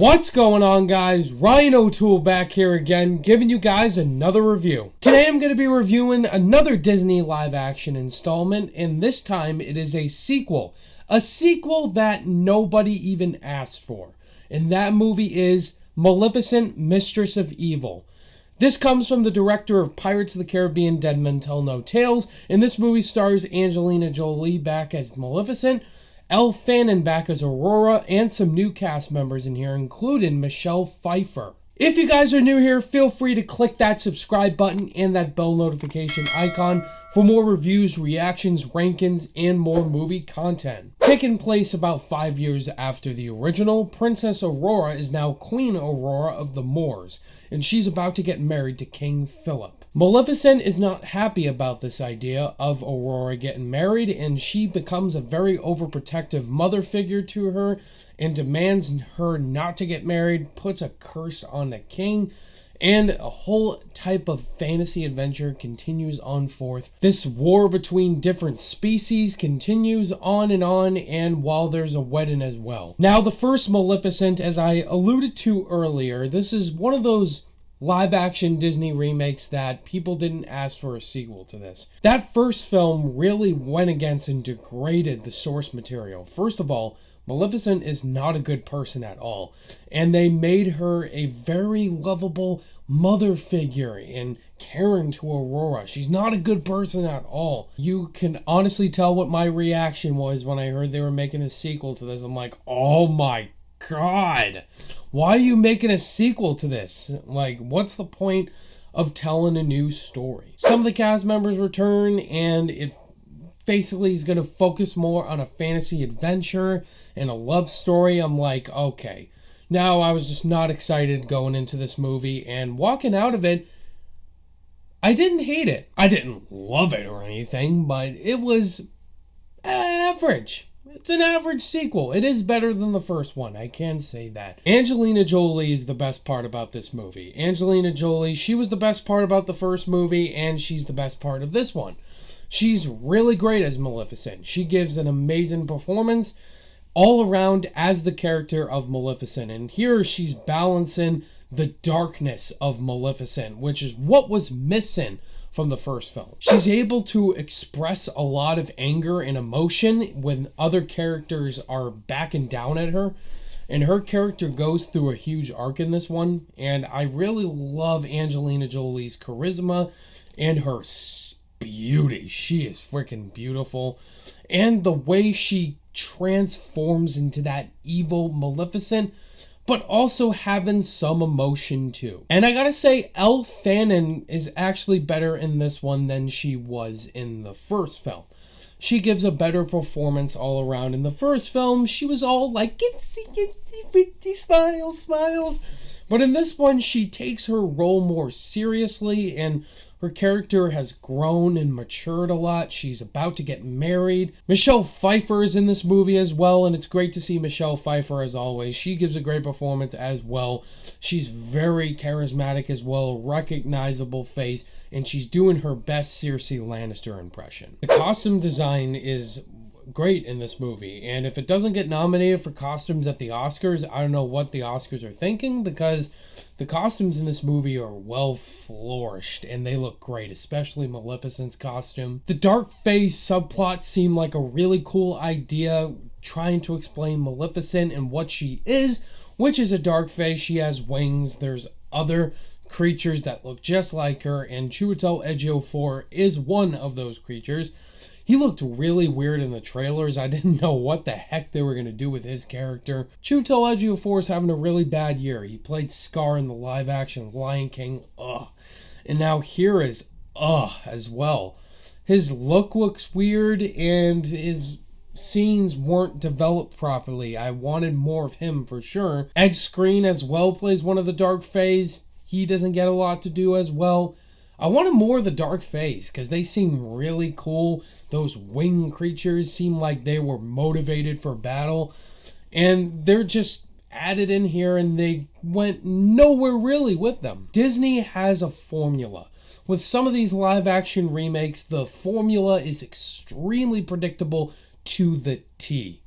What's going on, guys? Ryan O'Toole back here again, giving you guys another review. Today I'm going to be reviewing another Disney live-action installment, and this time it is a sequel. A sequel that nobody even asked for. And that movie is Maleficent, Mistress of Evil. This comes from the director of Pirates of the Caribbean, Dead Men Tell No Tales, and this movie stars Angelina Jolie back as Maleficent, Elle Fanning back as Aurora, and some new cast members in here, including Michelle Pfeiffer. If you guys are new here, feel free to click that subscribe button and that bell notification icon for more reviews, reactions, rankings, and more movie content. Taking place about 5 years after the original, Princess Aurora is now Queen Aurora of the Moors, and she's about to get married to King Philip. Maleficent is not happy about this idea of Aurora getting married, and she becomes a very overprotective mother figure to her and demands her not to get married, puts a curse on the king, and a whole type of fantasy adventure continues on forth. This war between different species continues on, and while there's a wedding as well. Now, the first Maleficent, as I alluded to earlier, this is one of those live-action Disney remakes that people didn't ask for a sequel to this. That first film really went against and degraded the source material. First of all, Maleficent is not a good person at all, and they made her a very lovable mother figure and caring to Aurora. She's not a good person at all. You can honestly tell what my reaction was when I heard they were making a sequel to this. I'm like, oh my God, why are you making a sequel to this? Like, what's the point of telling a new story? Some of the cast members return, and it basically is going to focus more on a fantasy adventure and a love story. I'm like, okay. Now, I was just not excited going into this movie, and walking out of it, I didn't hate it. I didn't love it or anything, but it was average. It's an average sequel. It is better than the first one, I can say that. Angelina Jolie is the best part about this movie. Angelina Jolie, she was the best part about the first movie, and she's the best part of this one. She's really great as Maleficent. She gives an amazing performance all around as the character of Maleficent. And here she's balancing the darkness of Maleficent, which is what was missing from the first film. She's able to express a lot of anger and emotion when other characters are backing down at her. And her character goes through a huge arc in this one. And I really love Angelina Jolie's charisma and her beauty. She is freaking beautiful. And the way she transforms into that evil Maleficent, but also having some emotion too. And I gotta say, Elle Fanning is actually better in this one than she was in the first film. She gives a better performance all around. In the first film, she was all like, itsy, pretty smiles. But in this one, she takes her role more seriously, and her character has grown and matured a lot. She's about to get married. Michelle Pfeiffer is in this movie as well, and it's great to see Michelle Pfeiffer as always. She gives a great performance as well. She's very charismatic as well, recognizable face, and she's doing her best Cersei Lannister impression. The costume design is great in this movie, and if it doesn't get nominated for costumes at the Oscars, I don't know what the Oscars are thinking, because the costumes in this movie are well flourished and they look great, especially Maleficent's costume. The dark phase subplot seemed like a really cool idea, trying to explain Maleficent and what she is, which is a dark phase. She has wings. There's other creatures that look just like her, and Chiwetel Ejiofor is one of those creatures. He looked really weird in the trailers. I didn't know what the heck they were going to do with his character. Chiwetel Ejiofor is having a really bad year. He played Scar in the live-action Lion King. And now here is as well. His look looks weird, and his scenes weren't developed properly. I wanted more of him for sure. Ed Skrein as well plays one of the Dark Fae. He doesn't get a lot to do as well. I wanted more of the Dark Fae because they seem really cool. Those winged creatures seem like they were motivated for battle. And they're just added in here, and they went nowhere really with them. Disney has a formula. With some of these live-action remakes, the formula is extremely predictable to the T.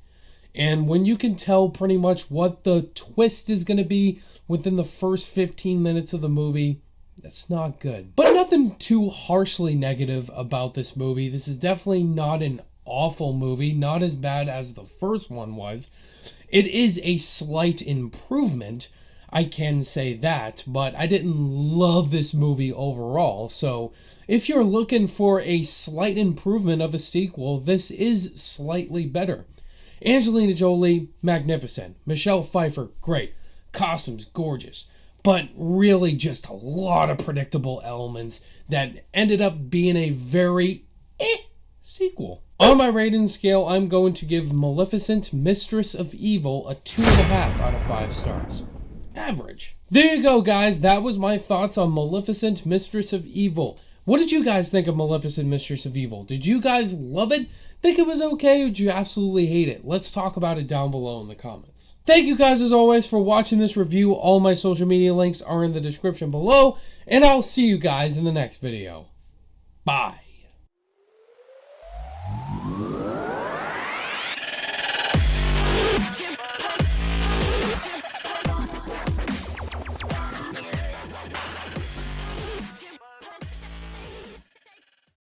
And when you can tell pretty much what the twist is going to be within the first 15 minutes of the movie, that's not good. But nothing too harshly negative about this movie. This is definitely not an awful movie, not as bad as the first one was. It is a slight improvement, I can say that, but I didn't love this movie overall. So if you're looking for a slight improvement of a sequel, this is slightly better. Angelina Jolie, magnificent. Michelle Pfeiffer, great. Costumes, gorgeous. But really just a lot of predictable elements that ended up being a very sequel. On my rating scale, I'm going to give Maleficent, Mistress of Evil a 2.5 out of 5 stars. Average. There you go, guys. That was my thoughts on Maleficent, Mistress of Evil. What did you guys think of Maleficent, Mistress of Evil? Did you guys love it? Think it was okay, or did you absolutely hate it? Let's talk about it down below in the comments. Thank you guys, as always, for watching this review. All my social media links are in the description below, and I'll see you guys in the next video. Bye.